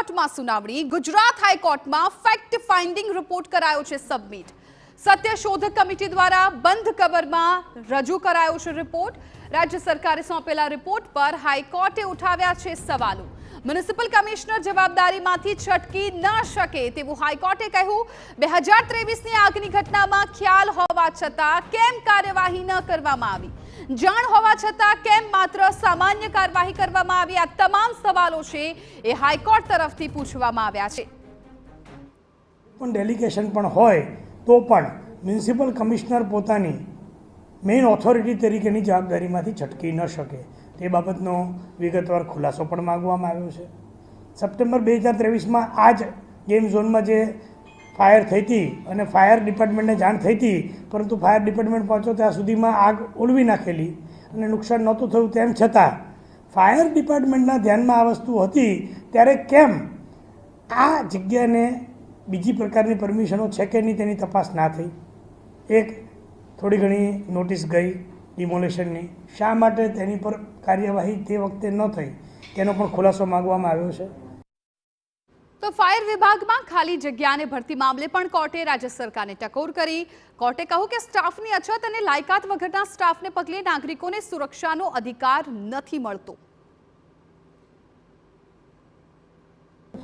હાઈકોર્ટમાં સુનાવણી. ગુજરાત હાઈકોર્ટમાં ફેક્ટ ફાઇન્ડિંગ રિપોર્ટ કરાયો છે સબમિટ. સત્ય શોધક કમિટી દ્વારા બંધ કવરમાં રજૂ કરાયો છે રિપોર્ટ. રાજ્ય સરકારે સોંપેલા રિપોર્ટ પર હાઈકોર્ટે ઉઠાવ્યા છે સવાલો. મ્યુનિસિપલ કમિશનર જવાબદારીમાંથી છટકી ન શકે તેવું હાઈકોર્ટે કહ્યું. 2023ની આગની ઘટનામાં ખ્યાલ હોવા છતાં કેમ કાર્યવાહી ન કરવામાં આવી? જાણ હોવા છતાં કેમ માત્ર સામાન્ય કાર્યવાહી કરવામાં આવી? આ તમામ સવાલો છે એ હાઈકોર્ટ તરફથી પૂછવામાં આવ્યા છે. પણ ડેલિગેશન પણ હોય તો પણ મ્યુનિસિપલ કમિશનર પોતાની મેઇન ઓથોરિટી તરીકેની જવાબદારીમાંથી છટકી ન શકે તે બાબતનો વિગતવાર ખુલાસો પણ માંગવામાં આવ્યો છે. સપ્ટેમ્બર 2023માં આ જ ગેમ ઝોનમાં જે ફાયર થઈ હતી અને ફાયર ડિપાર્ટમેન્ટને જાણ થઈ હતી, પરંતુ ફાયર ડિપાર્ટમેન્ટ પહોંચ્યો ત્યાં સુધીમાં આગ ઓલવી નાખેલી અને નુકસાન નહોતું થયું. તેમ છતાં ફાયર ડિપાર્ટમેન્ટના ધ્યાનમાં આ વસ્તુ હતી ત્યારે કેમ આ જગ્યાને બીજી પ્રકારની પરમિશનો છે કે નહીં તેની તપાસ ના થઈ? એક થોડી ઘણી નોટિસ ગઈ ડિમોલેશનની, શા માટે તેની પર કાર્યવાહી તે વખતે ન થઈ તેનો પણ ખુલાસો માંગવામાં આવ્યો છે. તો ફાયર વિભાગમાં ખાલી જગ્યાને ભરતી મામલે પણ કોર્ટે રાજ્ય સરકારને ટકોર કરી. કોર્ટે કહ્યું કે સ્ટાફની અછત અને લાયકાત વગરના સ્ટાફને પગલે નાગરિકોને સુરક્ષાનો અધિકાર નથી મળતો.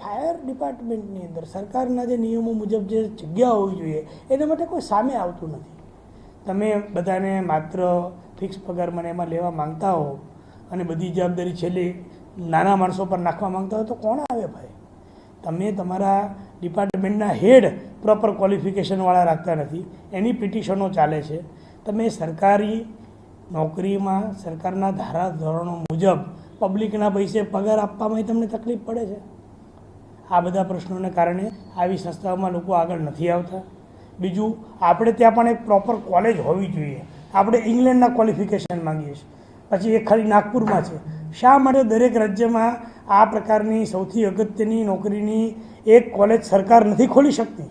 ફાયર ડિપાર્ટમેન્ટની અંદર સરકારના જે નિયમો મુજબ જે જગ્યા હોવી જોઈએ એના માટે કોઈ સામે આવતું નથી. તમે બધાને માત્ર ફિક્સ પગાર મને એમાં લેવા માંગતા હો અને બધી જવાબદારી છેલ્લી નાના માણસો પર નાખવા માંગતા હો તો કોણ આવે ભાઈ? તમે તમારા ડિપાર્ટમેન્ટના હેડ પ્રોપર ક્વોલિફિકેશનવાળા રાખતા નથી, એની પિટિશનો ચાલે છે. તમે સરકારી નોકરીમાં સરકારના ધારા ધોરણો મુજબ પબ્લિકના પૈસે પગાર આપવામાં તમને તકલીફ પડે છે. આ બધા પ્રશ્નોને કારણે આવી સંસ્થાઓમાં લોકો આગળ નથી આવતા. બીજું, આપણે ત્યાં પણ એક પ્રોપર કોલેજ હોવી જોઈએ. આપણે ઇંગ્લેન્ડના ક્વોલિફિકેશન માંગીએ છીએ, પછી એક ખાલી નાગપુરમાં છે. શા માટે દરેક રાજ્યમાં આ પ્રકારની સૌથી અગત્યની નોકરીની એક કોલેજ સરકાર નથી ખોલી શકતી?